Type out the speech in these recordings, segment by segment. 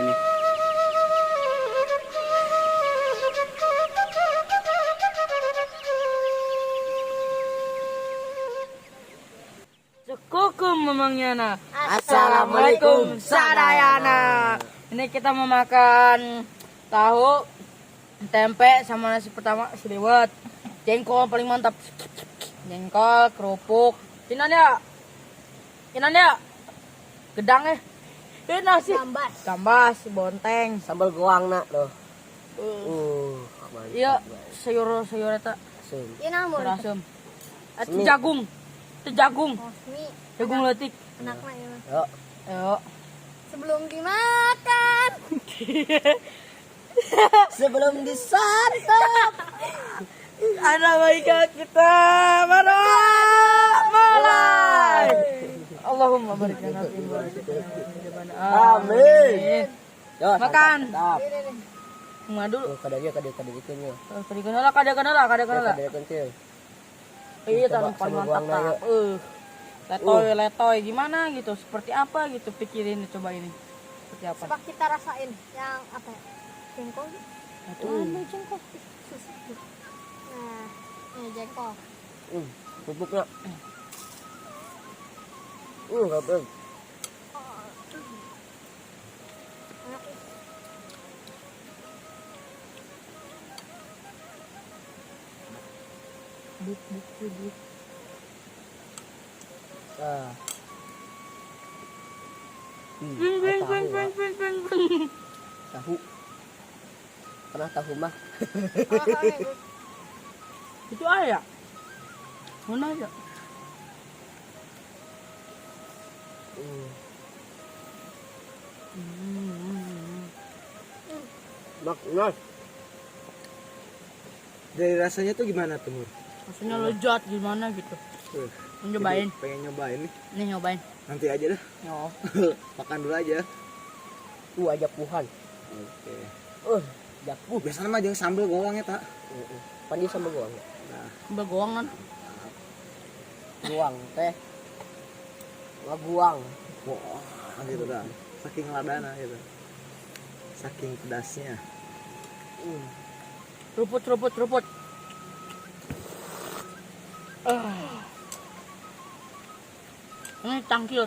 nih. Cukukum memangnya nak. Assalamualaikum sadayana. Ini kita mau makan tahu, tempe sama nasi pertama seliwet. Jengkol paling mantap. Jengkol, kerupuk. Kinan ya. Gedang nasi. Gambas, bonteng. Sambal goang nak tuh. Iya, sayur eta. Ini namun. Asam. Jagung. Jagung. Jagung letik. Enaknya ya. Yuk. Sebelum dimakan. Sebelum disantap. Ada baiknya kita mulai. Allahumma barik lana fi ma razaqtana. Amin. Yo, Makan. Santap. Madu. Kada itu nya. Kada kenal. Iya, Coba tanpa sama mantap guangna, tak. Letoy gimana gitu, seperti apa gitu, pikirin coba ini. Seperti apa? Coba kita rasain yang apa ya? Jengkol. Aduh. Jengkol. Nah, ini jengkol. Bubuknya. Kapten. Enak. Buk. Ah. Tahu. Pernah tahu mah? Itu ayah. Mana aja? Maknas. Dari rasanya tuh gimana tuh, Mur? Rasanya lezat gimana gitu. Nyobain. Pengen nyobain nih. Nih nyobain. Nanti aja dah. Yo. Makan dulu aja. Aja puhan. Oke. Japuh. Biasanya mah jeung sambel goangnya tak. Pandi sama goang. Nah, Bergoang kan. Goang teh. Ngaguang. wah gitu dah. Saking ladana gitu. Saking pedasnya. Ruput. Ini tangkil.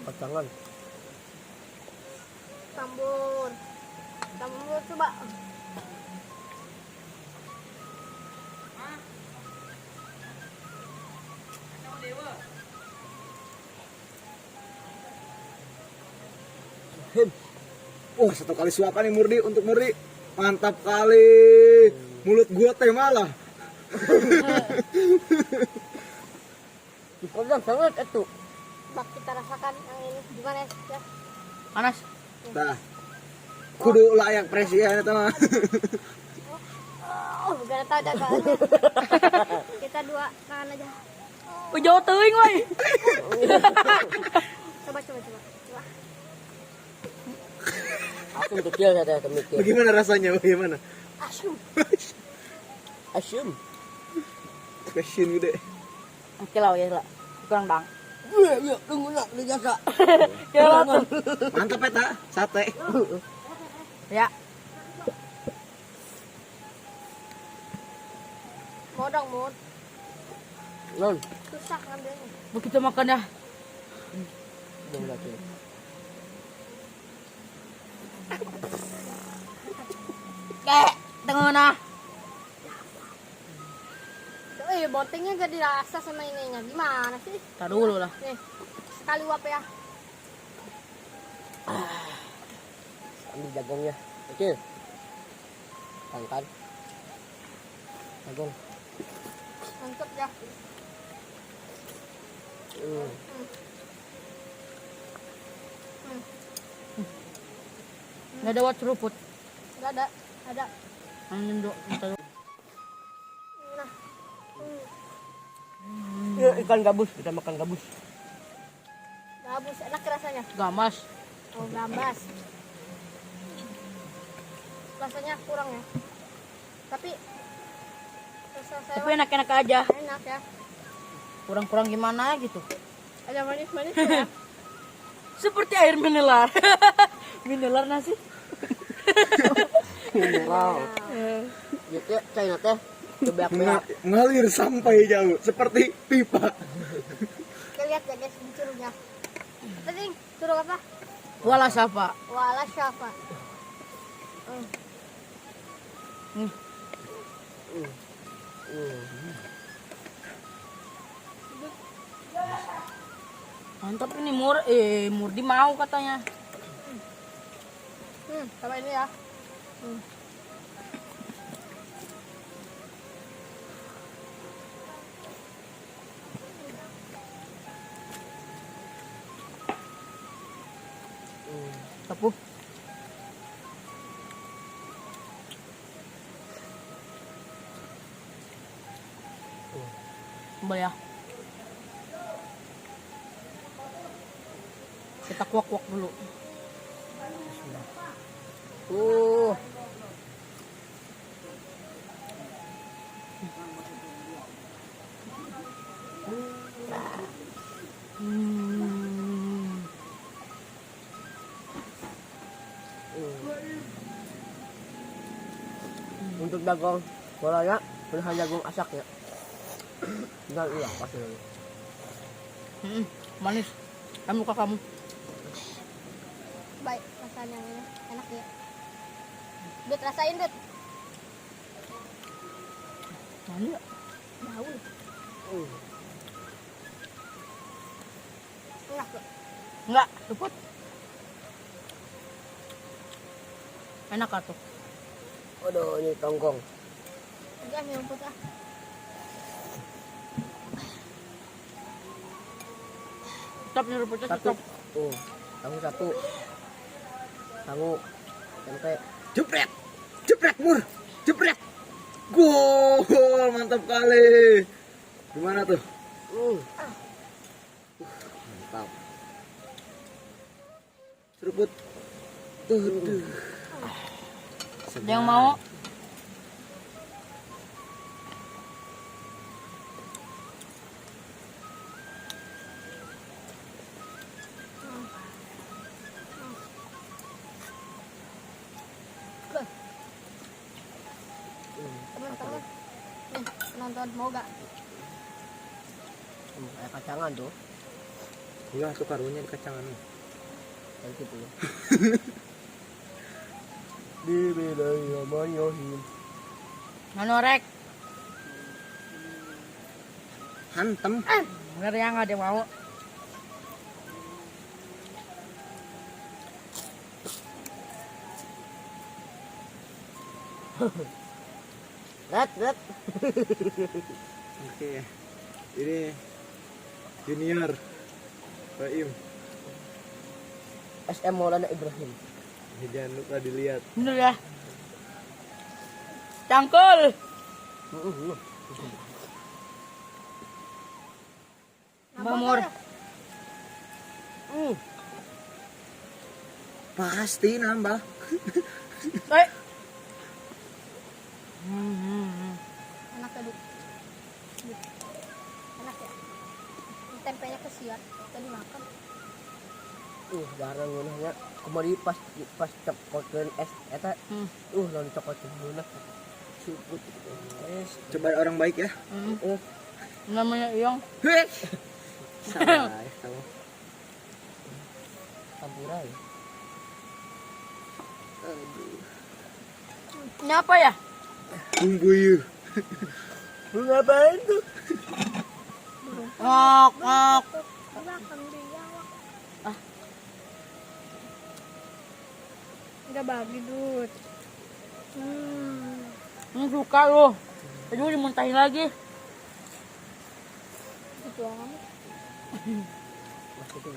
Kacangan. Tambur coba. Satu kali suapan nih Murdi untuk Murdi. Mantap kali. Mulut gua teh malah. Udah sangat itu. Coba kita rasakan yang ini gimana ya? Panas. Nah. Kudu layak presiden eta mah. Gak tahu dagangannya. Kita dua tangan aja. Jauh teuing we. Coba. Aku kecil saya mikir. Bagaimana rasanya? Bagaimana? Asyum. Passion gede. Oke lah ya lah. Kurang dang. Iya, tunggu nak di jasa. Ya lah. Mantap eta, sate. Ya. Mau dong, Mut. Non, Susah ngambilnya. Mau kita makan ya. belum lagi. Tengah mana? Bontengnya gak dirasa sama ininya. Gimana sih? Tar dulu lah. Nih, sekali uap ya. Ambil jagungnya. Kecil. Angkat. Jagung. Mantap ya. Nggak ada wat seruput. Gak ada. Ada. Angin dok. Nah. Ya, ikan gabus, kita makan gabus. Gabus enak rasanya. Gamas. Oh, gambas. Rasanya kurang ya. Tapi selesai Tapi enak-enak aja. enak ya. Kurang-kurang gimana gitu. Ada manis-manis ya. Seperti air mineral. Mineral nasi. Wow. Gitu ya, China teh. Kebeak-beak. Ngalir sampai jauh seperti pipa. Kita lihat ya guys, curugnya. Tadi curug apa? Wala siapa? Wala siapa? Mantap ini Murdi mau katanya. Coba ini ya. Tapu. Coba ya. Kita kuak-kuak dulu. Uh. Untuk dagong bolanya pilihan jagung asak ya. Dan iya pasti. Manis. Kamu muka kamu. Baik, rasanya ini enak ya. Dut, rasain Dut. Mana ya? Daun. Enak tuh. Enggak, cepet. Enak kan tuh. Aduh, ini tonggong. Udah minum putih. Stop nih rumputnya Satu. stop. Tahu satu. Tahu tempe. Jepret. Jepret Mur. Jepret. Gol, mantap kali. Gimana tuh? Mantap. Seruput. Tuh. Ada yang mau? Teman-teman. Nih, penonton mau gak? Kayak kacangan tuh. Iya, tuh karunya di kacangan. Kayak gitu ya. Bismillahirrahmanirrahim. Manorek. Hantem. Bener ya nggak ada yang mau. Rat. Oke. Ini junior Baim. SM Maulana Ibrahim. Jangan lupa dilihat. Bener ya. Cangkul. Mamur. Pasti nambah. Eh. Enak ya Dut. Enak ya. Tempenya kesiat. Tadi makan. Jarang ngunahnya. Kemarin pas cokotin es eta. Lalu cokotin ngunah. Suput es. Coba orang baik ya. Namanya Iyong. Salah ya kamu. Samurai. Ini apa ya? Bumbuyu. Lu ngapain tuh? Ngok. Belakang dia. Enggak bagi Dut. Ini suka loh. Tadi mau dimuntahin lagi. Gitu amat. Masih tuh.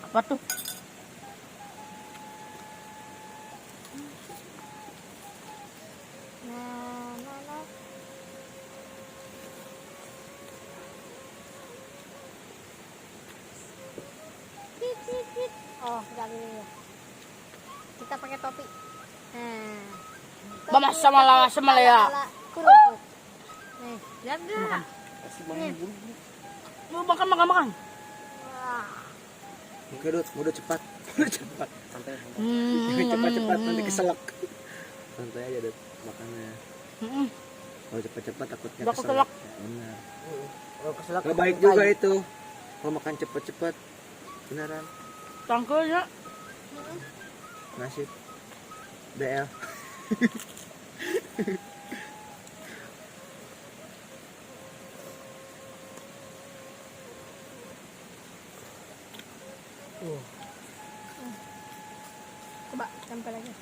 Apa tuh? Nah. Oh, enggak gini ya. Kita pakai topi. Nah. Mama sama ya. Kerupuk. Nih, lihat enggak? Nih. Mau makan. Wah. Oke, Dut, udah cepat. Udah cepat. Santai. Cepat-cepat nanti keselak. Santai aja, Dut, makannya. Kalau cepat-cepat takutnya Udah keselak. keselak. Ya, benar. Kalau keselak. Gak baik juga itu. Kalau makan cepat-cepat. Beneran. Tangkelnya. Nasib. DL. Coba tempel lagi.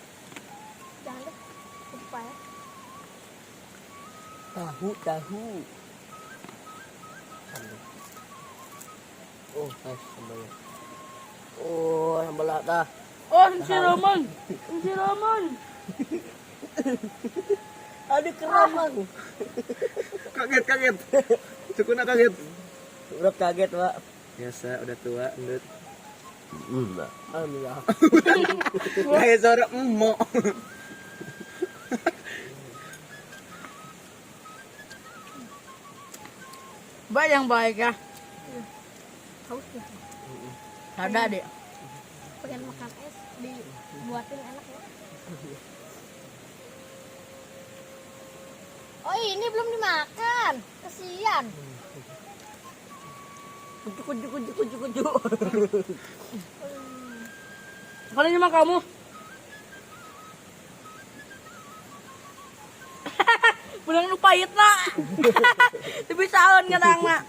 Jangan deh. Lupa ya. Tahu. Oh, guys, sambalnya. Oh, sambal lada. Oh, siraman. Ada keramang. Kaget. Cukuna kaget. Udah kaget, Pak. Biasa, udah tua, Dut. Alhamdulillah. Kayak suara emo. Baik yang baik ya. Haus ya. Ada deh. Pengen makan es dibuatin enak ya. Oh, ini belum dimakan. Kasihan. Kucu. Kali ini mah kamu. Bener lu pahit nak. Tapi salon kadang nak.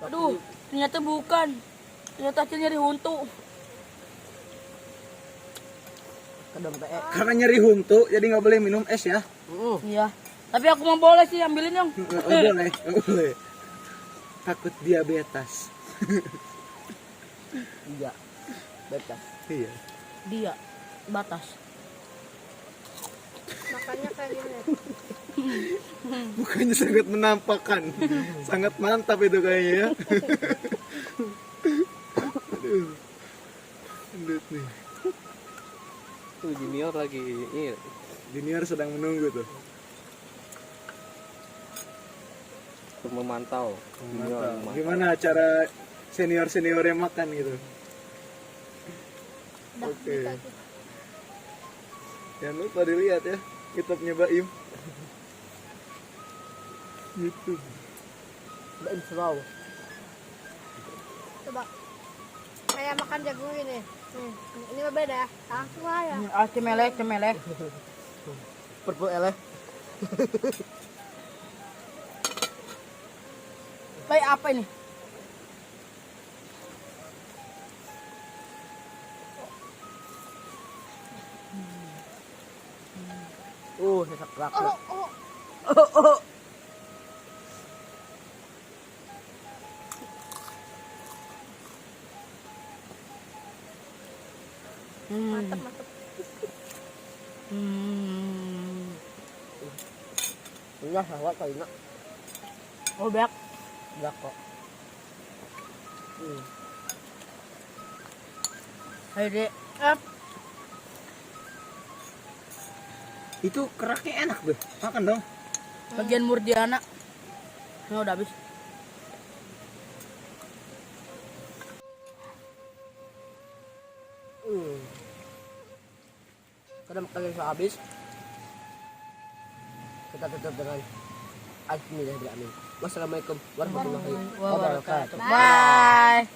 Aduh, ternyata bukan. Ternyata hasilnya nyeri huntu. Kedom PE. Karena nyeri huntu, jadi nggak boleh minum es ya. Iya. Tapi aku mau boleh sih ambilin yang. Nggak boleh. Takut diabetes. Iya. Bebas. Iya. Dia batas. Makannya kayak gini. Bukannya sangat menampakkan. Sangat mantap itu kayaknya ya. Aduh. Endut nih. Tuh junior lagi ini. Junior sedang menunggu tuh. Untuk memantau. Mantap. Gimana cara senior yang makan gitu? Oke. Jangan lupa dilihat ya kitabnya Baim. Gitu. Baim slow. Coba. Kayak makan jagung ini. Nih, ini mah beda. Langsung aja. Ah, cemelek. Purple eleh. Baik apa ini? Sesak rak. Oh. Mantap. Enggak sawat kali nak. Oh, beak. Enggak kok. Hai, Dek. Itu keraknya enak deh. Makan dong. Bagian Murdiana. Ini udah habis. Karena makan sudah habis. Kita tutup dengan Alhamdulillah. Wassalamualaikum warahmatullahi wabarakatuh. Bye.